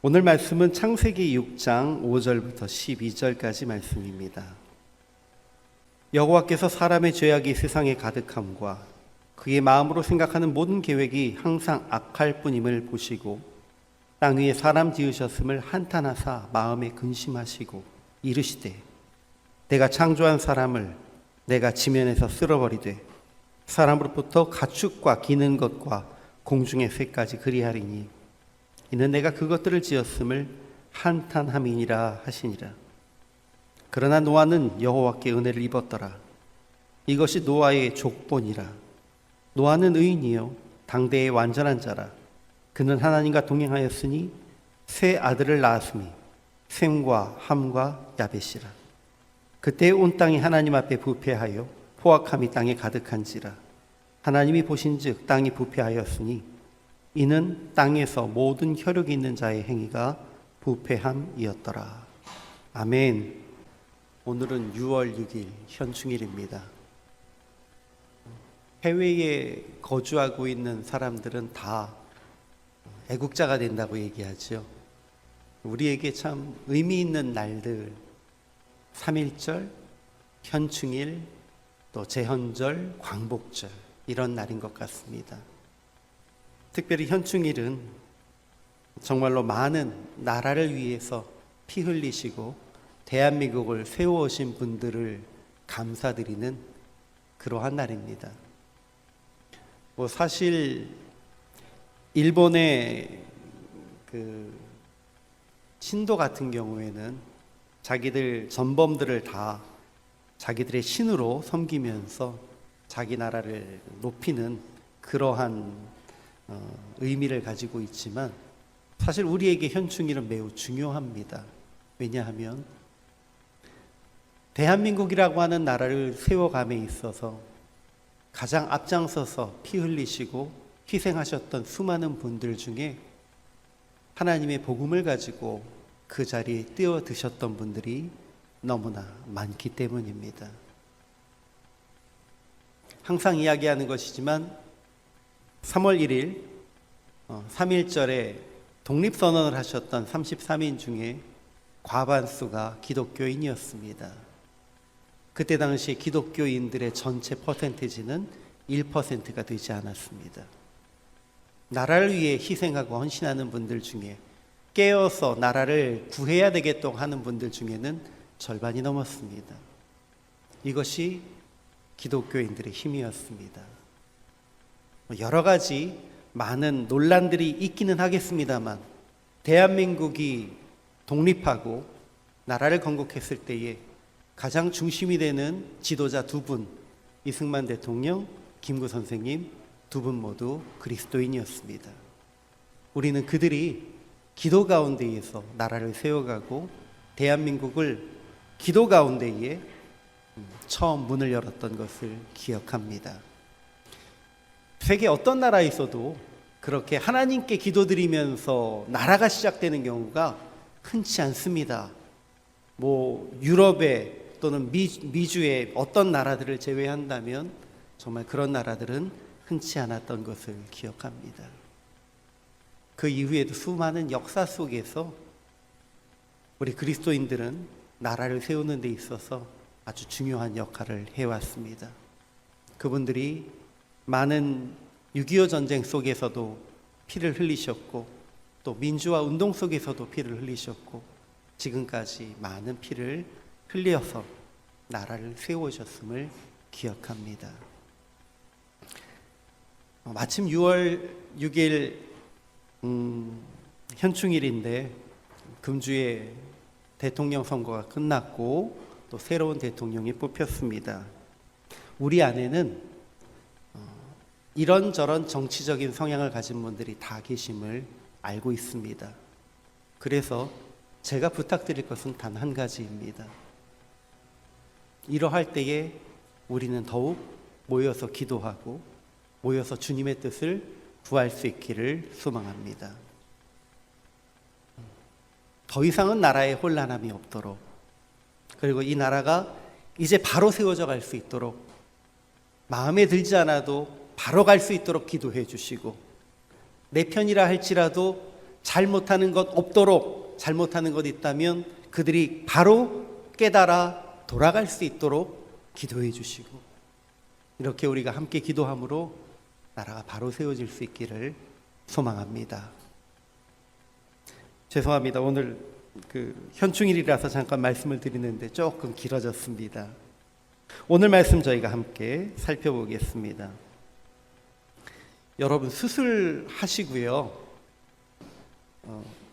오늘 말씀은 창세기 6장 5절부터 12절까지 말씀입니다. 여호와께서 사람의 죄악이 세상에 가득함과 그의 마음으로 생각하는 모든 계획이 항상 악할 뿐임을 보시고 땅 위에 사람 지으셨음을 한탄하사 마음에 근심하시고 이르시되 내가 창조한 사람을 내가 지면에서 쓸어버리되 사람으로부터 가축과 기는 것과 공중의 새까지 그리하리니 이는 내가 그것들을 지었음을 한탄함이니라 하시니라. 그러나 노아는 여호와께 은혜를 입었더라. 이것이 노아의 족본이라. 노아는 의인이요 당대의 완전한 자라. 그는 하나님과 동행하였으니 세 아들을 낳았으니 셈과 함과 야벳이라. 그때 온 땅이 하나님 앞에 부패하여 포악함이 땅에 가득한지라. 하나님이 보신즉 땅이 부패하였으니 이는 땅에서 모든 혈육이 있는 자의 행위가 부패함이었더라. 아멘. 오늘은 6월 6일 현충일입니다. 해외에 거주하고 있는 사람들은 다 애국자가 된다고 얘기하죠. 우리에게 참 의미 있는 날들, 3.1절, 현충일, 또 제헌절, 광복절 이런 날인 것 같습니다. 특별히 현충일은 정말로 많은 나라를 위해서 피 흘리시고 대한민국을 세워오신 분들을 감사드리는 그러한 날입니다. 사실 일본의 그 신도 같은 경우에는 자기들 전범들을 다 자기들의 신으로 섬기면서 자기 나라를 높이는 그러한 의미를 가지고 있지만 사실 우리에게 현충일은 매우 중요합니다. 왜냐하면 대한민국이라고 하는 나라를 세워감에 있어서 가장 앞장서서 피 흘리시고 희생하셨던 수많은 분들 중에 하나님의 복음을 가지고 그 자리에 뛰어드셨던 분들이 너무나 많기 때문입니다. 항상 이야기하는 것이지만 3월 1일 3.1절에 독립선언을 하셨던 33인 중에 과반수가 기독교인이었습니다. 그때 당시 기독교인들의 전체 퍼센테이지는 1%가 되지 않았습니다. 나라를 위해 희생하고 헌신하는 분들 중에 깨어서 나라를 구해야 되겠다고 하는 분들 중에는 절반이 넘었습니다. 이것이 기독교인들의 힘이었습니다. 여러 가지 많은 논란들이 있기는 하겠습니다만 대한민국이 독립하고 나라를 건국했을 때에 가장 중심이 되는 지도자 두 분, 이승만 대통령, 김구 선생님 두 분 모두 그리스도인이었습니다. 우리는 그들이 기도 가운데에서 나라를 세워가고 대한민국을 기도 가운데에 처음 문을 열었던 것을 기억합니다. 세계 어떤 나라에 있어도 그렇게 하나님께 기도드리면서 나라가 시작되는 경우가 흔치 않습니다. 유럽에 또는 미주의 어떤 나라들을 제외한다면 정말 그런 나라들은 흔치 않았던 것을 기억합니다. 그 이후에도 수많은 역사 속에서 우리 그리스도인들은 나라를 세우는 데 있어서 아주 중요한 역할을 해왔습니다. 그분들이 많은 6.25 전쟁 속에서도 피를 흘리셨고 또 민주화 운동 속에서도 피를 흘리셨고 지금까지 많은 피를 흘려서 나라를 세우셨음을 기억합니다. 마침 6월 6일 현충일인데 금주에 대통령 선거가 끝났고 또 새로운 대통령이 뽑혔습니다. 우리 안에는 이런저런 정치적인 성향을 가진 분들이 다 계심을 알고 있습니다. 그래서 제가 부탁드릴 것은 단 한 가지입니다. 이러할 때에 우리는 더욱 모여서 기도하고 모여서 주님의 뜻을 구할 수 있기를 소망합니다. 더 이상은 나라에 혼란함이 없도록, 그리고 이 나라가 이제 바로 세워져 갈 수 있도록 마음에 들지 않아도 바로 갈 수 있도록 기도해 주시고 내 편이라 할지라도 잘못하는 것 없도록, 잘못하는 것 있다면 그들이 바로 깨달아 돌아갈 수 있도록 기도해 주시고, 이렇게 우리가 함께 기도함으로 나라가 바로 세워질 수 있기를 소망합니다. 죄송합니다. 오늘 현충일이라서 잠깐 말씀을 드리는데 조금 길어졌습니다. 오늘 말씀 저희가 함께 살펴보겠습니다. 여러분, 수술하시고요,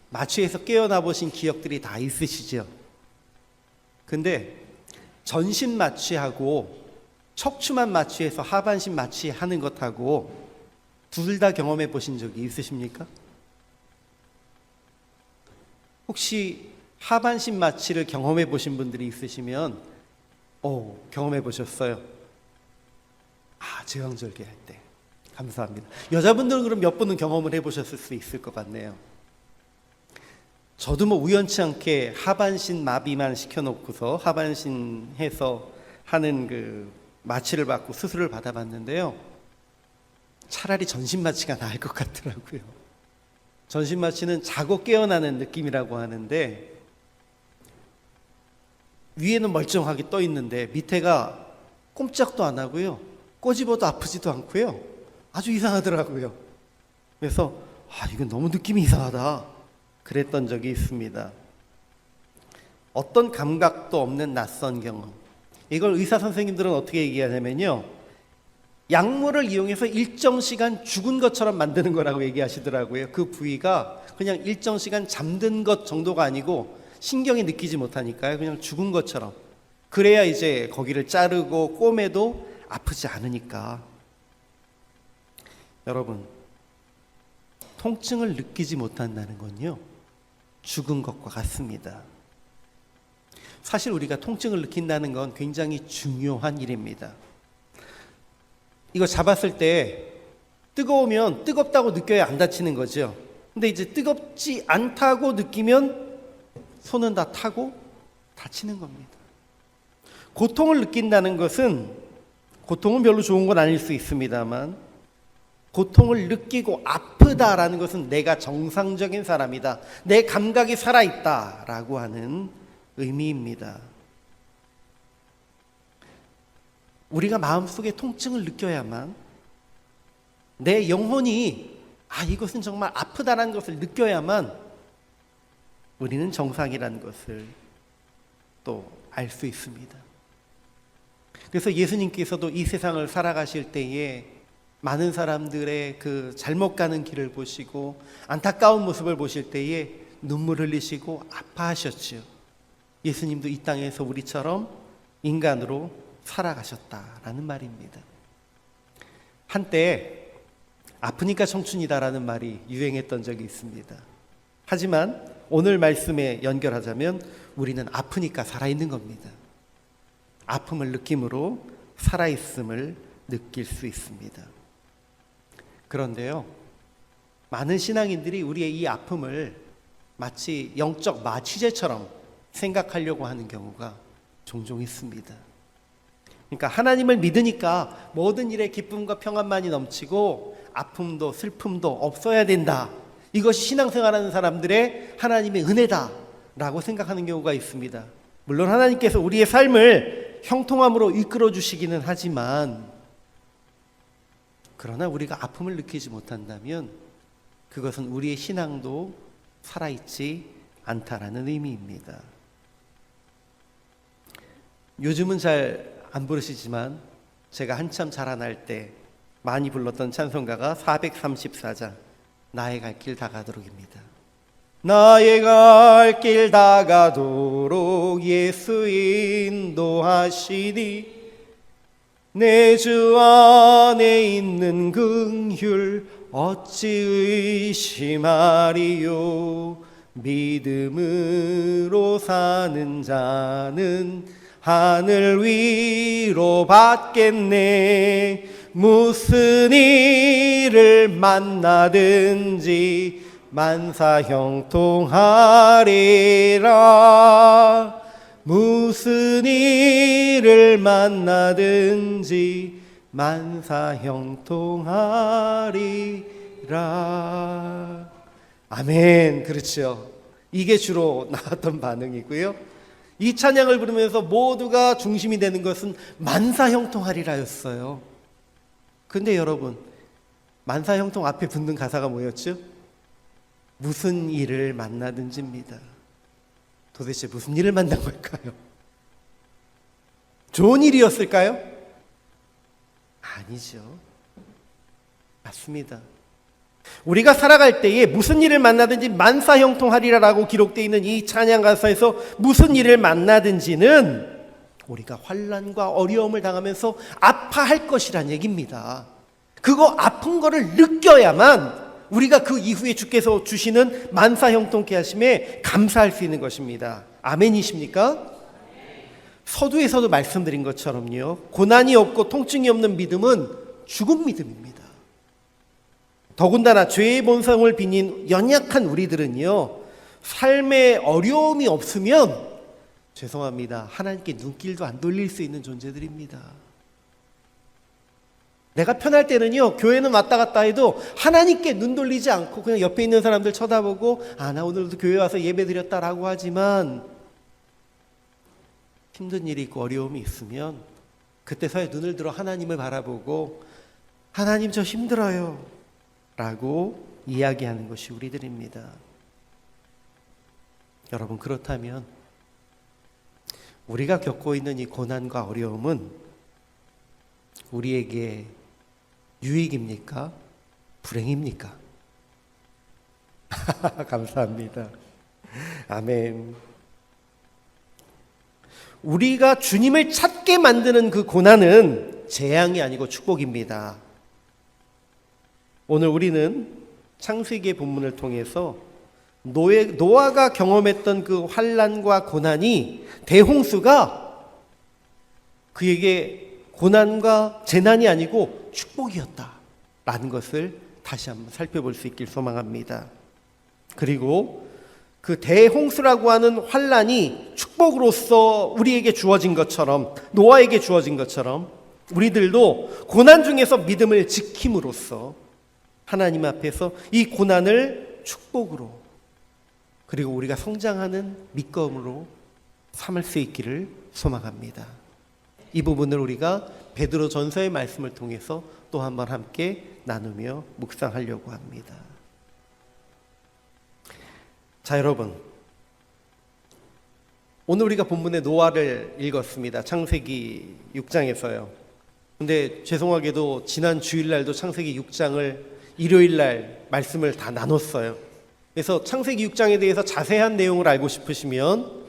마취에서 깨어나 보신 기억들이 다 있으시죠? 근데 전신 마취하고 척추만 마취해서 하반신 마취하는 것하고 둘 다 경험해 보신 적이 있으십니까? 혹시 하반신 마취를 경험해 보신 분들이 있으시면 경험해 보셨어요? 제왕절개 할 때. 감사합니다. 여자분들은 그럼 몇 분은 경험을 해보셨을 수 있을 것 같네요. 저도 우연치 않게 하반신 마비만 시켜놓고서 하반신 해서 하는 마취를 받고 수술을 받아봤는데요, 차라리 전신 마취가 나을 것 같더라고요. 전신 마취는 자고 깨어나는 느낌이라고 하는데, 위에는 멀쩡하게 떠 있는데 밑에가 꼼짝도 안 하고요, 꼬집어도 아프지도 않고요, 아주 이상하더라고요. 그래서 이건 너무 느낌이 이상하다 그랬던 적이 있습니다. 어떤 감각도 없는 낯선 경험, 이걸 의사 선생님들은 어떻게 얘기하냐면요, 약물을 이용해서 일정 시간 죽은 것처럼 만드는 거라고 얘기하시더라고요. 그 부위가 그냥 일정 시간 잠든 것 정도가 아니고 신경이 느끼지 못하니까요, 그냥 죽은 것처럼. 그래야 이제 거기를 자르고 꼬매도 아프지 않으니까. 여러분, 통증을 느끼지 못한다는 건요, 죽은 것과 같습니다. 사실 우리가 통증을 느낀다는 건 굉장히 중요한 일입니다. 이거 잡았을 때 뜨거우면 뜨겁다고 느껴야 안 다치는 거죠. 근데 이제 뜨겁지 않다고 느끼면 손은 다 타고 다치는 겁니다. 고통을 느낀다는 것은, 고통은 별로 좋은 건 아닐 수 있습니다만, 고통을 느끼고 아프다라는 것은 내가 정상적인 사람이다, 내 감각이 살아있다라고 하는 의미입니다. 우리가 마음속에 통증을 느껴야만, 내 영혼이 이것은 정말 아프다라는 것을 느껴야만 우리는 정상이라는 것을 또 알 수 있습니다. 그래서 예수님께서도 이 세상을 살아가실 때에 많은 사람들의 잘못 가는 길을 보시고 안타까운 모습을 보실 때에 눈물 흘리시고 아파하셨죠. 예수님도 이 땅에서 우리처럼 인간으로 살아가셨다라는 말입니다. 한때 아프니까 청춘이다라는 말이 유행했던 적이 있습니다. 하지만 오늘 말씀에 연결하자면 우리는 아프니까 살아있는 겁니다. 아픔을 느낌으로 살아있음을 느낄 수 있습니다. 그런데요, 많은 신앙인들이 우리의 이 아픔을 마치 영적 마취제처럼 생각하려고 하는 경우가 종종 있습니다. 그러니까 하나님을 믿으니까 모든 일에 기쁨과 평안만이 넘치고 아픔도 슬픔도 없어야 된다, 이것이 신앙생활하는 사람들의 하나님의 은혜다라고 생각하는 경우가 있습니다. 물론 하나님께서 우리의 삶을 형통함으로 이끌어 주시기는 하지만, 그러나 우리가 아픔을 느끼지 못한다면 그것은 우리의 신앙도 살아있지 않다라는 의미입니다. 요즘은 잘 안 부르시지만 제가 한참 자라날 때 많이 불렀던 찬송가가 434장 나의 갈 길 다가도록입니다. 나의 갈 길 다가도록 예수 인도하시니 내 주 안에 있는 긍휼 어찌 의심하리요. 믿음으로 사는 자는 하늘 위로 받겠네. 무슨 일을 만나든지 만사 형통하리라. 무슨 일을 만나든지 만사 형통하리라. 아멘. 그렇죠. 이게 주로 나왔던 반응이고요. 이 찬양을 부르면서 모두가 중심이 되는 것은 만사형통하리라였어요. 근데 여러분, 만사형통 앞에 붙는 가사가 뭐였죠? 무슨 일을 만나든지입니다. 도대체 무슨 일을 만난 걸까요? 좋은 일이었을까요? 아니죠. 맞습니다. 우리가 살아갈 때에 무슨 일을 만나든지 만사형통하리라라고 기록되어 있는 이 찬양 가사에서 무슨 일을 만나든지는 우리가 환난과 어려움을 당하면서 아파할 것이란 얘기입니다. 그거 아픈 거를 느껴야만 우리가 그 이후에 주께서 주시는 만사형통케 하심에 감사할 수 있는 것입니다. 아멘이십니까? 서두에서도 말씀드린 것처럼요, 고난이 없고 통증이 없는 믿음은 죽은 믿음입니다. 더군다나 죄의 본성을 비닌 연약한 우리들은요, 삶에 어려움이 없으면 죄송합니다, 하나님께 눈길도 안 돌릴 수 있는 존재들입니다. 내가 편할 때는요, 교회는 왔다 갔다 해도 하나님께 눈 돌리지 않고 그냥 옆에 있는 사람들 쳐다보고 나 오늘도 교회 와서 예배 드렸다라고 하지만, 힘든 일이 있고 어려움이 있으면 그때서야 눈을 들어 하나님을 바라보고 하나님 저 힘들어요 라고 이야기하는 것이 우리들입니다. 여러분, 그렇다면 우리가 겪고 있는 이 고난과 어려움은 우리에게 유익입니까? 불행입니까? 감사합니다. 아멘. 우리가 주님을 찾게 만드는 그 고난은 재앙이 아니고 축복입니다. 오늘 우리는 창세기의 본문을 통해서 노아가 경험했던 그 환난과 고난이, 대홍수가 그에게 고난과 재난이 아니고 축복이었다라는 것을 다시 한번 살펴볼 수 있길 소망합니다. 그리고 그 대홍수라고 하는 환난이 축복으로서 우리에게 주어진 것처럼, 노아에게 주어진 것처럼 우리들도 고난 중에서 믿음을 지킴으로써 하나님 앞에서 이 고난을 축복으로, 그리고 우리가 성장하는 믿음으로 삼을 수 있기를 소망합니다. 이 부분을 우리가 베드로 전서의 말씀을 통해서 또 한번 함께 나누며 묵상하려고 합니다. 자, 여러분, 오늘 우리가 본문의 노아를 읽었습니다. 창세기 6장에서요. 근데 죄송하게도 지난 주일날도 창세기 6장을 일요일날 말씀을 다 나눴어요. 그래서 창세기 6장에 대해서 자세한 내용을 알고 싶으시면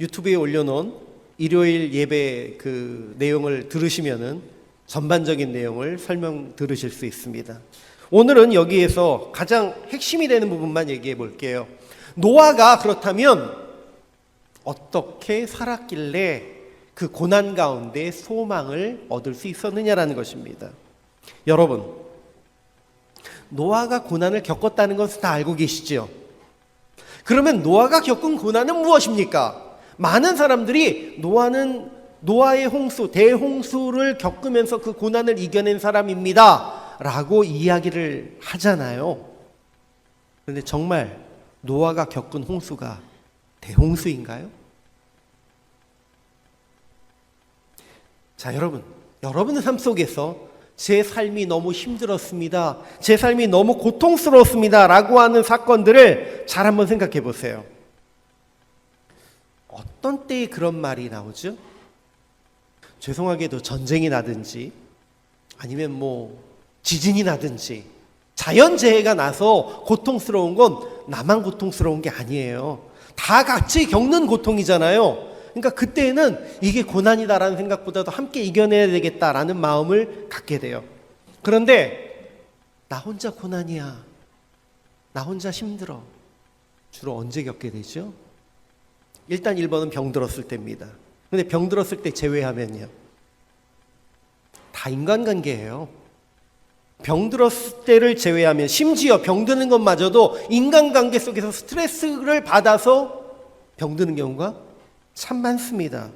유튜브에 올려놓은 일요일 예배 그 내용을 들으시면은 전반적인 내용을 설명 들으실 수 있습니다. 오늘은 여기에서 가장 핵심이 되는 부분만 얘기해 볼게요. 노아가 그렇다면 어떻게 살았길래 그 고난 가운데 소망을 얻을 수 있었느냐라는 것입니다. 여러분, 노아가 고난을 겪었다는 것은 다 알고 계시죠? 그러면 노아가 겪은 고난은 무엇입니까? 많은 사람들이 노아의 홍수, 대홍수를 겪으면서 그 고난을 이겨낸 사람입니다 라고 이야기를 하잖아요. 그런데 정말 노아가 겪은 홍수가 대홍수인가요? 자, 여러분의 삶 속에서 제 삶이 너무 힘들었습니다, 제 삶이 너무 고통스러웠습니다 라고 하는 사건들을 잘 한번 생각해 보세요. 어떤 때에 그런 말이 나오죠? 죄송하게도 전쟁이 나든지 아니면 지진이 나든지 자연재해가 나서 고통스러운 건 나만 고통스러운 게 아니에요. 다 같이 겪는 고통이잖아요. 그러니까 그때는 이게 고난이다라는 생각보다도 함께 이겨내야 되겠다라는 마음을 갖게 돼요. 그런데 나 혼자 고난이야, 나 혼자 힘들어, 주로 언제 겪게 되죠? 일단 1번은 병들었을 때입니다. 그런데 병들었을 때 제외하면요, 다 인간관계예요. 병들었을 때를 제외하면, 심지어 병드는 것마저도 인간관계 속에서 스트레스를 받아서 병드는 경우가 참 많습니다.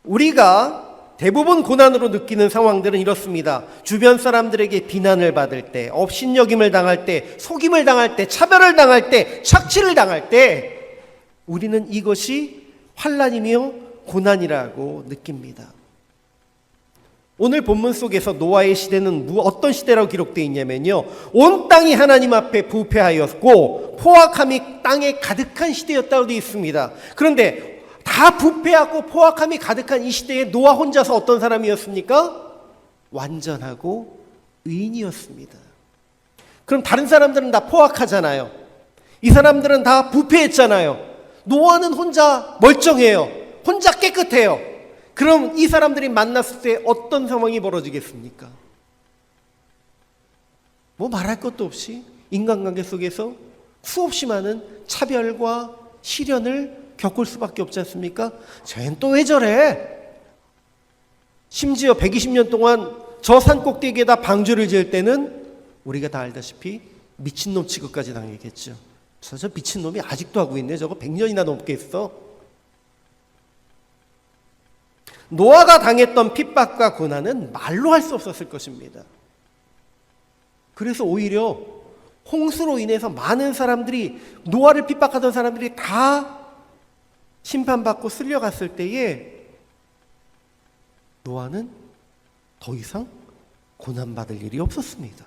우리가 대부분 고난으로 느끼는 상황들은 이렇습니다. 주변 사람들에게 비난을 받을 때, 업신여김을 당할 때, 속임을 당할 때, 차별을 당할 때, 착취를 당할 때 우리는 이것이 환난이며 고난이라고 느낍니다. 오늘 본문 속에서 노아의 시대는 어떤 시대라고 기록되어 있냐면요, 온 땅이 하나님 앞에 부패하였고 포악함이 땅에 가득한 시대였다고 되어 있습니다. 그런데 다 부패하고 포악함이 가득한 이 시대에 노아 혼자서 어떤 사람이었습니까? 완전하고 의인이었습니다. 그럼 다른 사람들은 다 포악하잖아요. 이 사람들은 다 부패했잖아요. 노아는 혼자 멀쩡해요. 혼자 깨끗해요. 그럼 이 사람들이 만났을 때 어떤 상황이 벌어지겠습니까? 뭐 말할 것도 없이 인간관계 속에서 수없이 많은 차별과 시련을 겪을 수밖에 없지 않습니까? 쟤는 또 왜 저래? 심지어 120년 동안 저 산 꼭대기에다 방주를 지을 때는 우리가 다 알다시피 미친놈 취급까지 당했겠죠. 저 미친놈이 아직도 하고 있네. 저거 100년이나 넘겠어. 노아가 당했던 핍박과 고난은 말로 할 수 없었을 것입니다. 그래서 오히려 홍수로 인해서 많은 사람들이, 노아를 핍박하던 사람들이 다 심판받고 쓸려갔을 때에 노아는 더 이상 고난받을 일이 없었습니다.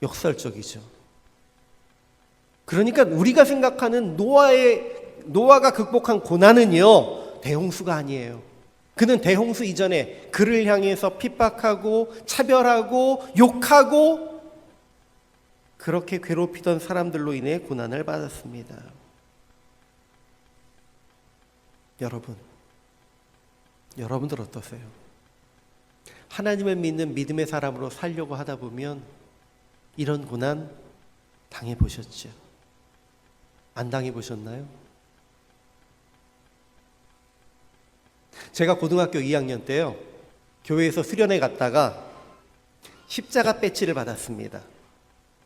역설적이죠. 그러니까 우리가 생각하는 노아가 극복한 고난은요, 대홍수가 아니에요. 그는 대홍수 이전에 그를 향해서 핍박하고 차별하고 욕하고 그렇게 괴롭히던 사람들로 인해 고난을 받았습니다. 여러분들 어떠세요? 하나님을 믿는 믿음의 사람으로 살려고 하다 보면 이런 고난 당해보셨죠? 안 당해보셨나요? 제가 고등학교 2학년 때요, 교회에서 수련회 갔다가 십자가 배지를 받았습니다.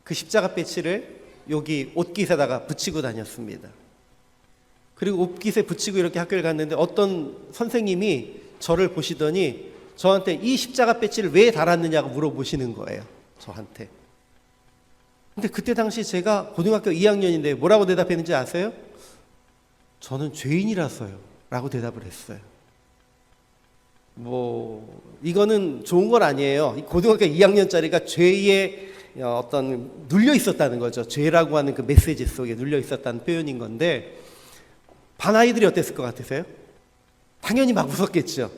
그 십자가 배지를 여기 옷깃에다가 붙이고 다녔습니다. 그리고 옷깃에 붙이고 이렇게 학교를 갔는데 어떤 선생님이 저를 보시더니 저한테 이 십자가 배지를 왜 달았느냐고 물어보시는 거예요, 저한테. 근데 그때 당시 제가 고등학교 2학년인데 뭐라고 대답했는지 아세요? 저는 죄인이라서요 라고 대답을 했어요. 이거는 좋은 건 아니에요. 고등학교 2학년짜리가 죄에 눌려 있었다는 거죠. 죄라고 하는 그 메시지 속에 눌려 있었다는 표현인 건데, 반 아이들이 어땠을 것 같으세요? 당연히 막 웃었겠죠.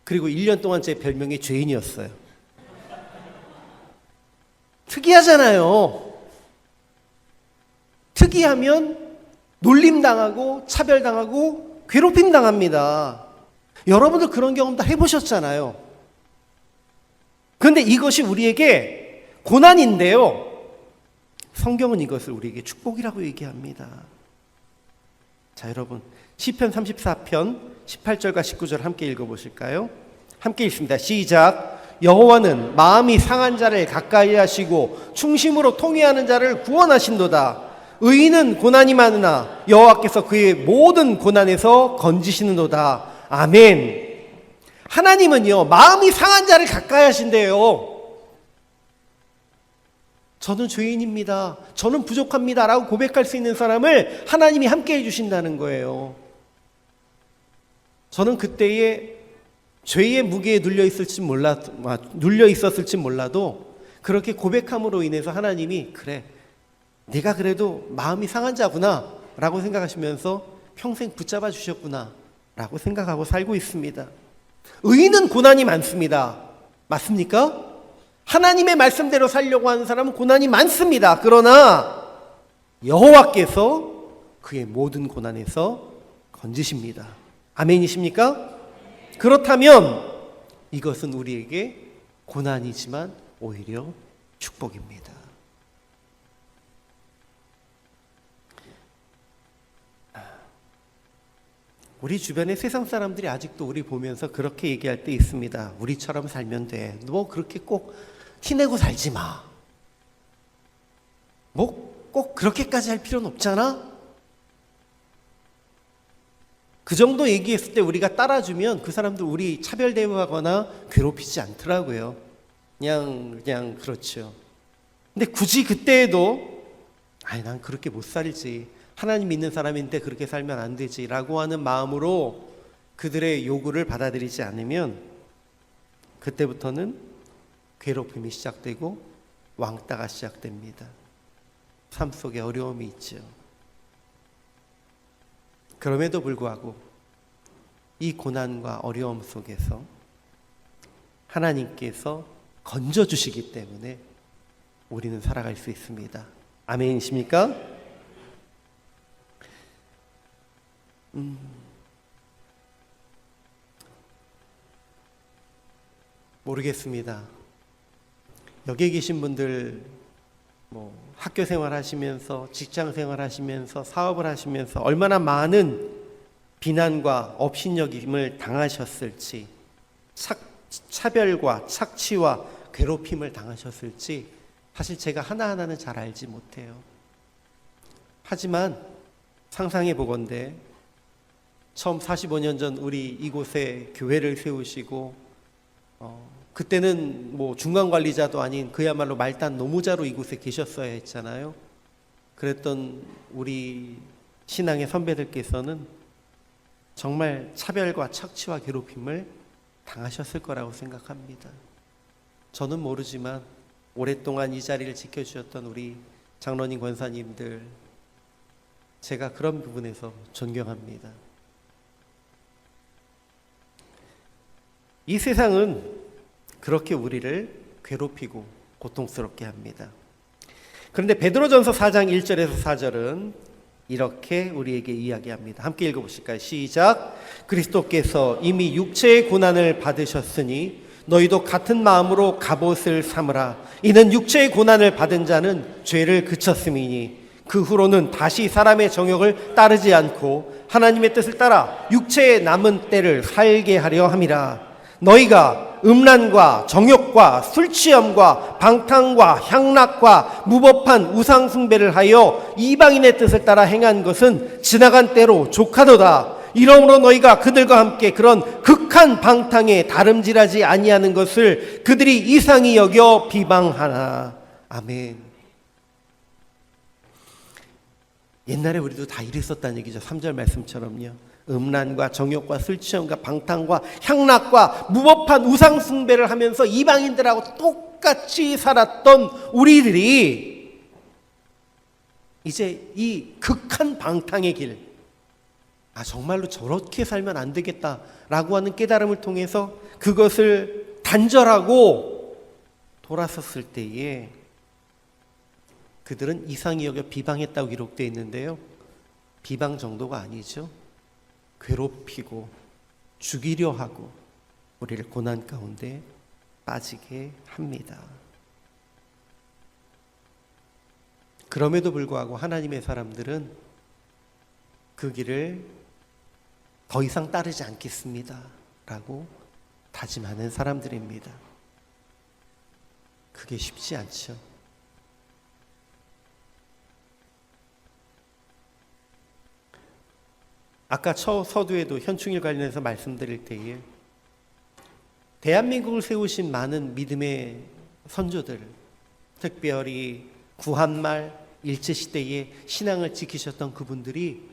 그리고 1년 동안 제 별명이 죄인이었어요. 특이하잖아요. 특이하면 놀림당하고 차별당하고 괴롭힘당합니다. 여러분들 그런 경험 다 해보셨잖아요. 그런데 이것이 우리에게 고난인데요, 성경은 이것을 우리에게 축복이라고 얘기합니다. 자, 여러분, 시편 34편 18절과 19절 함께 읽어보실까요? 함께 읽습니다. 시작. 여호와는 마음이 상한 자를 가까이 하시고 충심으로 통회하는 자를 구원하신도다. 의인은 고난이 많으나 여호와께서 그의 모든 고난에서 건지시는도다. 아멘. 하나님은요, 마음이 상한 자를 가까이 하신대요. 저는 죄인입니다, 저는 부족합니다 라고 고백할 수 있는 사람을 하나님이 함께 해주신다는 거예요. 저는 그때에 죄의 무게에 눌려 있었을지 몰라도 그렇게 고백함으로 인해서 하나님이, 그래, 네가 그래도 마음이 상한 자구나 라고 생각하시면서 평생 붙잡아 주셨구나 라고 생각하고 살고 있습니다. 의인은 고난이 많습니다. 맞습니까? 하나님의 말씀대로 살려고 하는 사람은 고난이 많습니다. 그러나 여호와께서 그의 모든 고난에서 건지십니다. 아멘이십니까? 그렇다면 이것은 우리에게 고난이지만 오히려 축복입니다. 우리 주변의 세상 사람들이 아직도 우리 보면서 그렇게 얘기할 때 있습니다. 우리처럼 살면 돼. 너 그렇게 꼭 티내고 살지 마. 꼭 그렇게까지 할 필요는 없잖아. 그 정도 얘기했을 때 우리가 따라주면 그 사람들 우리 차별 대우하거나 괴롭히지 않더라고요. 그냥 그렇죠. 근데 굳이 그때에도 난 그렇게 못 살지, 하나님 믿는 사람인데 그렇게 살면 안 되지 라고 하는 마음으로 그들의 요구를 받아들이지 않으면 그때부터는 괴롭힘이 시작되고 왕따가 시작됩니다. 삶 속에 어려움이 있죠. 그럼에도 불구하고 이 고난과 어려움 속에서 하나님께서 건져주시기 때문에 우리는 살아갈 수 있습니다. 아멘이십니까? 모르겠습니다. 여기 계신 분들 학교 생활하시면서 직장 생활하시면서 사업을 하시면서 얼마나 많은 비난과 업신여김을 당하셨을지, 차별과 착취와 괴롭힘을 당하셨을지 사실 제가 하나하나는 잘 알지 못해요. 하지만 상상해 보건대 처음 45년 전 우리 이곳에 교회를 세우시고 그때는 중간관리자도 아닌 그야말로 말단 노무자로 이곳에 계셨어야 했잖아요. 그랬던 우리 신앙의 선배들께서는 정말 차별과 착취와 괴롭힘을 당하셨을 거라고 생각합니다. 저는 모르지만 오랫동안 이 자리를 지켜주셨던 우리 장로님, 권사님들, 제가 그런 부분에서 존경합니다. 이 세상은 그렇게 우리를 괴롭히고 고통스럽게 합니다. 그런데 베드로전서 4장 1절에서 4절은 이렇게 우리에게 이야기합니다. 함께 읽어보실까요? 시작. 그리스도께서 이미 육체의 고난을 받으셨으니 너희도 같은 마음으로 갑옷을 삼으라. 이는 육체의 고난을 받은 자는 죄를 그쳤음이니 그 후로는 다시 사람의 정욕을 따르지 않고 하나님의 뜻을 따라 육체의 남은 때를 살게 하려 함이라. 너희가 음란과 정욕과 술취함과 방탕과 향락과 무법한 우상 숭배를 하여 이방인의 뜻을 따라 행한 것은 지나간 때로 족하도다. 이러므로 너희가 그들과 함께 그런 극한 방탕에 다름질하지 아니하는 것을 그들이 이상히 여겨 비방하나. 아멘. 옛날에 우리도 다 이랬었다는 얘기죠. 3절 말씀처럼요. 음란과 정욕과 술취함과 방탕과 향락과 무법한 우상 숭배를 하면서 이방인들하고 똑같이 살았던 우리들이 이제 이 극한 방탕의 길, 정말로 저렇게 살면 안 되겠다라고 하는 깨달음을 통해서 그것을 단절하고 돌아섰을 때에 그들은 이상히 여겨 비방했다고 기록되어 있는데요, 비방 정도가 아니죠. 괴롭히고 죽이려 하고 우리를 고난 가운데 빠지게 합니다. 그럼에도 불구하고 하나님의 사람들은 그 길을 더 이상 따르지 않겠습니다 라고 다짐하는 사람들입니다. 그게 쉽지 않죠. 아까 서두에도 현충일 관련해서 말씀드릴 때에 대한민국을 세우신 많은 믿음의 선조들, 특별히 구한말 일제시대에 신앙을 지키셨던 그분들이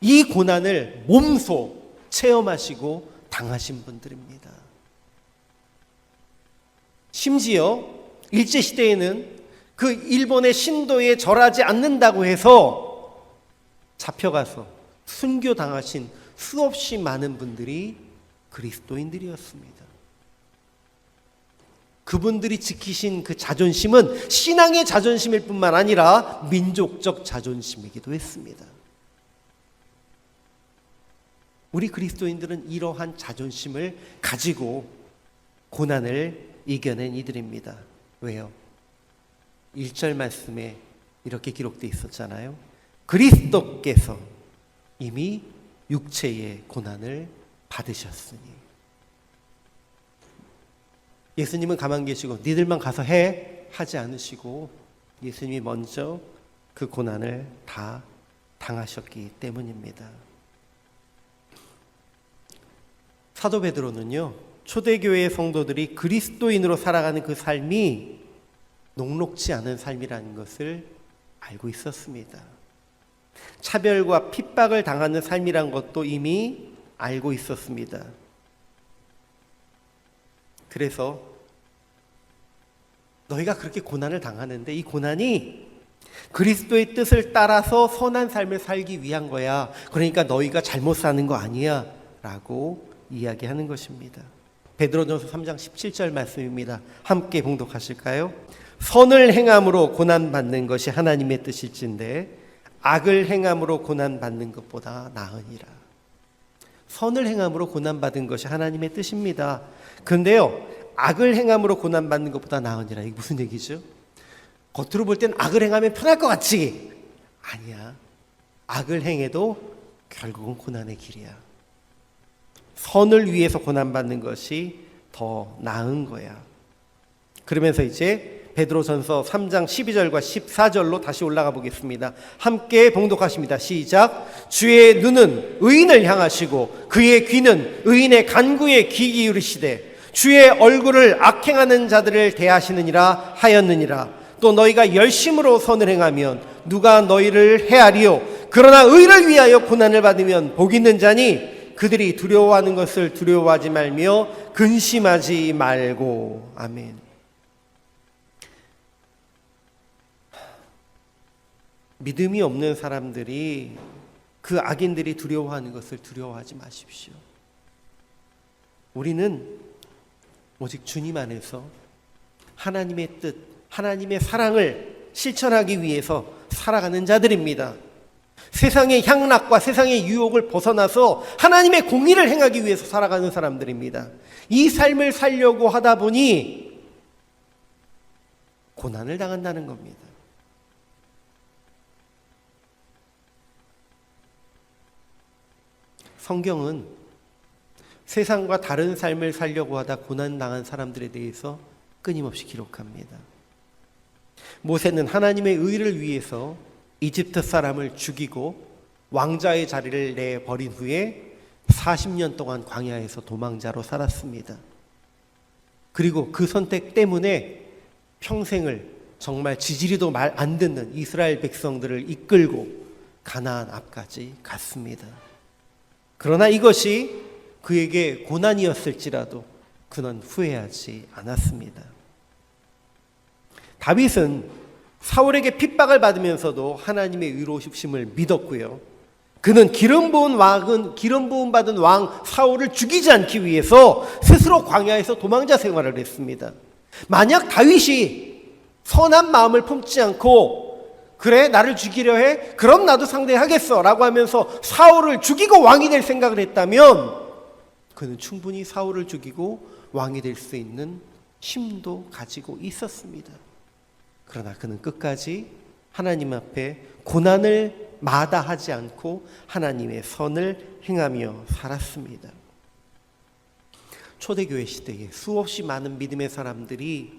이 고난을 몸소 체험하시고 당하신 분들입니다. 심지어 일제시대에는 그 일본의 신도에 절하지 않는다고 해서 잡혀가서 순교당하신 수없이 많은 분들이 그리스도인들이었습니다. 그분들이 지키신 그 자존심은 신앙의 자존심일 뿐만 아니라 민족적 자존심이기도 했습니다. 우리 그리스도인들은 이러한 자존심을 가지고 고난을 이겨낸 이들입니다. 왜요? 1절 말씀에 이렇게 기록되어 있었잖아요. 그리스도께서 이미 육체의 고난을 받으셨으니. 예수님은 가만 계시고 니들만 가서 해 하지 않으시고 예수님이 먼저 그 고난을 다 당하셨기 때문입니다. 사도 베드로는요, 초대교회 성도들이 그리스도인으로 살아가는 그 삶이 녹록지 않은 삶이라는 것을 알고 있었습니다. 차별과 핍박을 당하는 삶이란 것도 이미 알고 있었습니다. 그래서 너희가 그렇게 고난을 당하는데 이 고난이 그리스도의 뜻을 따라서 선한 삶을 살기 위한 거야. 그러니까 너희가 잘못 사는 거 아니야 라고 이야기하는 것입니다. 베드로전서 3장 17절 말씀입니다. 함께 봉독하실까요? 선을 행함으로 고난받는 것이 하나님의 뜻일진데 악을 행함으로 고난받는 것보다 나으니라. 선을 행함으로 고난받은 것이 하나님의 뜻입니다. 그런데요, 악을 행함으로 고난받는 것보다 나으니라. 이게 무슨 얘기죠? 겉으로 볼 땐 악을 행하면 편할 것 같지? 아니야. 악을 행해도 결국은 고난의 길이야. 선을 위해서 고난받는 것이 더 나은 거야. 그러면서 이제 베드로전서 3장 12절과 14절로 다시 올라가 보겠습니다. 함께 봉독하십니다. 시작. 주의 눈은 의인을 향하시고 그의 귀는 의인의 간구에 귀 기울이시되 주의 얼굴을 악행하는 자들을 대하시느니라 하였느니라. 또 너희가 열심으로 선을 행하면 누가 너희를 해하리요. 그러나 의를 위하여 고난을 받으면 복 있는 자니 그들이 두려워하는 것을 두려워하지 말며 근심하지 말고. 아멘. 믿음이 없는 사람들이 그 악인들이 두려워하는 것을 두려워하지 마십시오. 우리는 오직 주님 안에서 하나님의 뜻, 하나님의 사랑을 실천하기 위해서 살아가는 자들입니다. 세상의 향락과 세상의 유혹을 벗어나서 하나님의 공의를 행하기 위해서 살아가는 사람들입니다. 이 삶을 살려고 하다 보니 고난을 당한다는 겁니다. 성경은 세상과 다른 삶을 살려고 하다 고난당한 사람들에 대해서 끊임없이 기록합니다. 모세는 하나님의 의를 위해서 이집트 사람을 죽이고 왕자의 자리를 내버린 후에 40년 동안 광야에서 도망자로 살았습니다. 그리고 그 선택 때문에 평생을 정말 지지리도 말 안 듣는 이스라엘 백성들을 이끌고 가나안 앞까지 갔습니다. 그러나 이것이 그에게 고난이었을지라도 그는 후회하지 않았습니다. 다윗은 사울에게 핍박을 받으면서도 하나님의 의로우심을 믿었고요. 그는 기름 부음 받은 왕 사울을 죽이지 않기 위해서 스스로 광야에서 도망자 생활을 했습니다. 만약 다윗이 선한 마음을 품지 않고 그래 나를 죽이려 해? 그럼 나도 상대하겠어 라고 하면서 사울을 죽이고 왕이 될 생각을 했다면 그는 충분히 사울을 죽이고 왕이 될 수 있는 힘도 가지고 있었습니다. 그러나 그는 끝까지 하나님 앞에 고난을 마다하지 않고 하나님의 선을 행하며 살았습니다. 초대교회 시대에 수없이 많은 믿음의 사람들이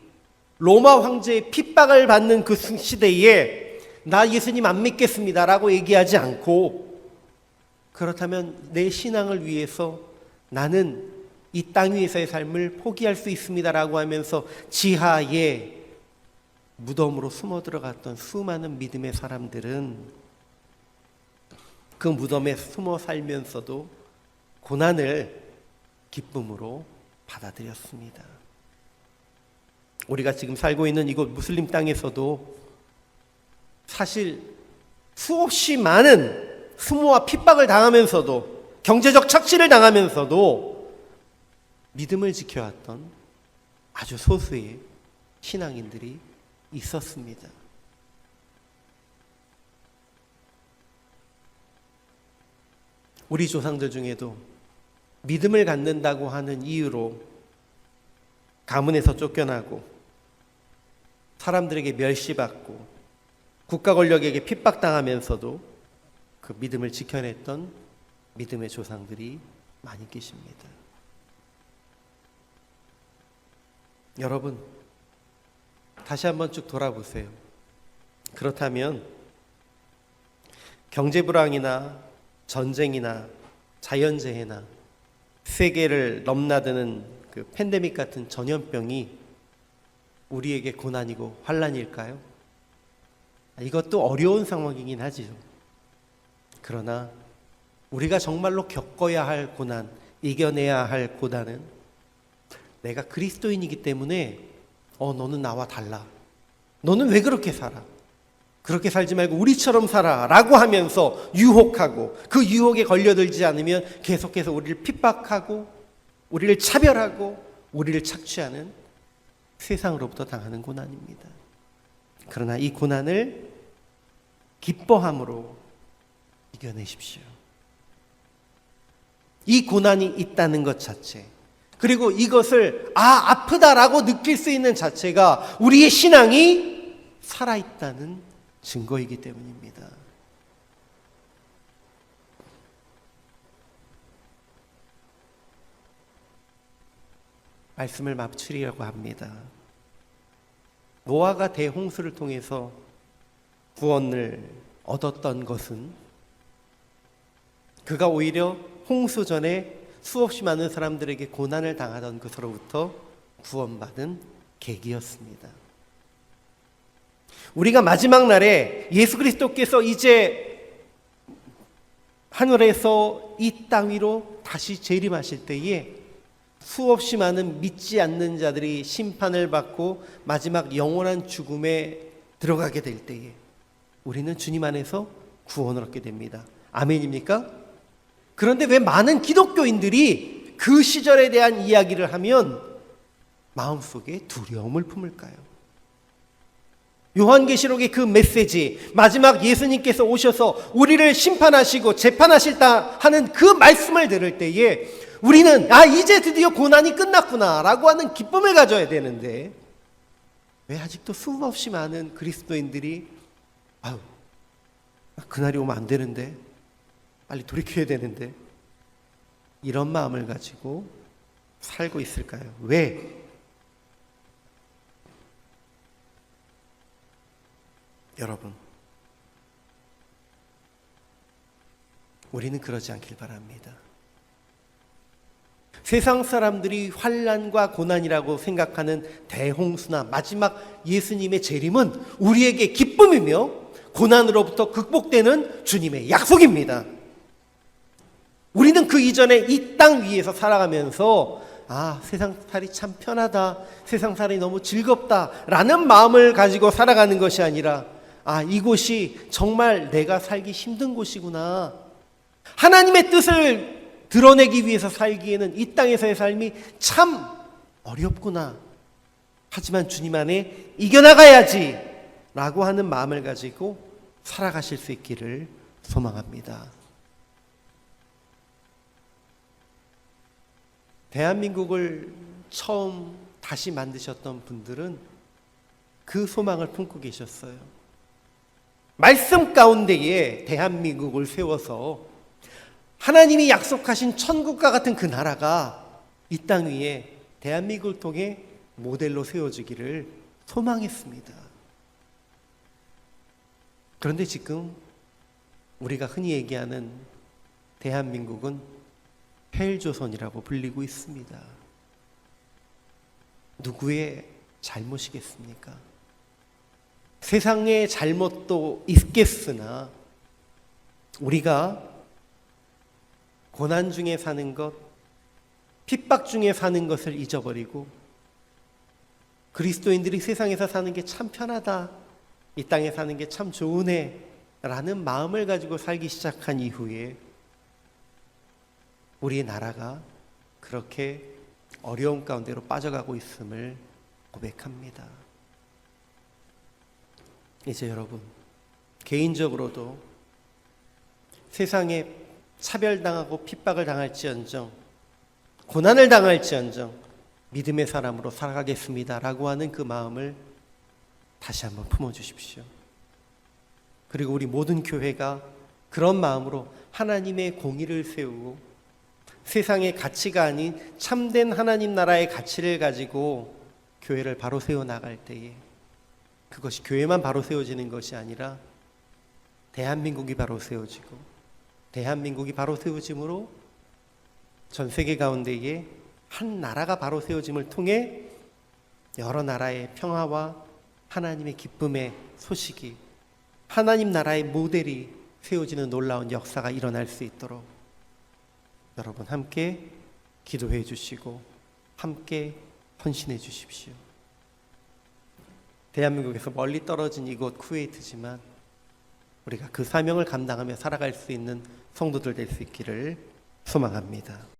로마 황제의 핍박을 받는 그 시대에 나 예수님 안 믿겠습니다 라고 얘기하지 않고 그렇다면 내 신앙을 위해서 나는 이 땅 위에서의 삶을 포기할 수 있습니다 라고 하면서 지하에 무덤으로 숨어 들어갔던 수많은 믿음의 사람들은 그 무덤에 숨어 살면서도 고난을 기쁨으로 받아들였습니다. 우리가 지금 살고 있는 이곳 무슬림 땅에서도 사실 수없이 많은 수모와 핍박을 당하면서도 경제적 착취를 당하면서도 믿음을 지켜왔던 아주 소수의 신앙인들이 있었습니다. 우리 조상들 중에도 믿음을 갖는다고 하는 이유로 가문에서 쫓겨나고 사람들에게 멸시받고 국가 권력에게 핍박당하면서도 그 믿음을 지켜냈던 믿음의 조상들이 많이 계십니다. 여러분, 다시 한번 쭉 돌아보세요. 그렇다면 경제 불황이나 전쟁이나 자연재해나 세계를 넘나드는 그 팬데믹 같은 전염병이 우리에게 고난이고 환난일까요? 이것도 어려운 상황이긴 하지요. 그러나 우리가 정말로 겪어야 할 고난, 이겨내야 할 고난은 내가 그리스도인이기 때문에 너는 나와 달라. 너는 왜 그렇게 살아? 그렇게 살지 말고 우리처럼 살아 라고 하면서 유혹하고, 그 유혹에 걸려들지 않으면 계속해서 우리를 핍박하고 우리를 차별하고 우리를 착취하는 세상으로부터 당하는 고난입니다. 그러나 이 고난을 기뻐함으로 이겨내십시오. 이 고난이 있다는 것 자체, 그리고 이것을 아프다라고 느낄 수 있는 자체가 우리의 신앙이 살아있다는 증거이기 때문입니다. 말씀을 마치려고 합니다. 노아가 대홍수를 통해서 구원을 얻었던 것은 그가 오히려 홍수 전에 수없이 많은 사람들에게 고난을 당하던 것으로부터 구원받은 계기였습니다. 우리가 마지막 날에 예수 그리스도께서 이제 하늘에서 이 땅 위로 다시 재림하실 때에 수없이 많은 믿지 않는 자들이 심판을 받고 마지막 영원한 죽음에 들어가게 될 때에 우리는 주님 안에서 구원을 얻게 됩니다. 아멘입니까? 그런데 왜 많은 기독교인들이 그 시절에 대한 이야기를 하면 마음속에 두려움을 품을까요? 요한계시록의 그 메시지, 마지막 예수님께서 오셔서 우리를 심판하시고 재판하실다 하는 그 말씀을 들을 때에 우리는 이제 드디어 고난이 끝났구나 라고 하는 기쁨을 가져야 되는데, 왜 아직도 수없이 많은 그리스도인들이 그날이 오면 안 되는데, 빨리 돌이켜야 되는데, 이런 마음을 가지고 살고 있을까요? 왜? 여러분, 우리는 그러지 않길 바랍니다. 세상 사람들이 환난과 고난이라고 생각하는 대홍수나 마지막 예수님의 재림은 우리에게 기쁨이며 고난으로부터 극복되는 주님의 약속입니다. 우리는 그 이전에 이 땅 위에서 살아가면서 세상 살이 참 편하다, 세상 살이 너무 즐겁다 라는 마음을 가지고 살아가는 것이 아니라 이곳이 정말 내가 살기 힘든 곳이구나, 하나님의 뜻을 드러내기 위해서 살기에는 이 땅에서의 삶이 참 어렵구나, 하지만 주님 안에 이겨나가야지 라고 하는 마음을 가지고 살아가실 수 있기를 소망합니다. 대한민국을 처음 다시 만드셨던 분들은 그 소망을 품고 계셨어요. 말씀 가운데에 대한민국을 세워서 하나님이 약속하신 천국과 같은 그 나라가 이 땅 위에 대한민국을 통해 모델로 세워지기를 소망했습니다. 그런데 지금 우리가 흔히 얘기하는 대한민국은 헬조선이라고 불리고 있습니다. 누구의 잘못이겠습니까? 세상의 잘못도 있겠으나 우리가 고난 중에 사는 것, 핍박 중에 사는 것을 잊어버리고 그리스도인들이 세상에서 사는 게 참 편하다, 이 땅에 사는 게 참 좋으네 라는 마음을 가지고 살기 시작한 이후에 우리의 나라가 그렇게 어려움 가운데로 빠져가고 있음을 고백합니다. 이제 여러분, 개인적으로도 세상에 차별당하고 핍박을 당할지언정, 고난을 당할지언정 믿음의 사람으로 살아가겠습니다 라고 하는 그 마음을 다시 한번 품어주십시오. 그리고 우리 모든 교회가 그런 마음으로 하나님의 공의를 세우고 세상의 가치가 아닌 참된 하나님 나라의 가치를 가지고 교회를 바로 세워나갈 때에 그것이 교회만 바로 세워지는 것이 아니라 대한민국이 바로 세워지고, 대한민국이 바로 세워짐으로 전 세계 가운데에 한 나라가 바로 세워짐을 통해 여러 나라의 평화와 하나님의 기쁨의 소식이, 하나님 나라의 모델이 세워지는 놀라운 역사가 일어날 수 있도록 여러분 함께 기도해 주시고 함께 헌신해 주십시오. 대한민국에서 멀리 떨어진 이곳 쿠웨이트지만 우리가 그 사명을 감당하며 살아갈 수 있는 성도들 될 수 있기를 소망합니다.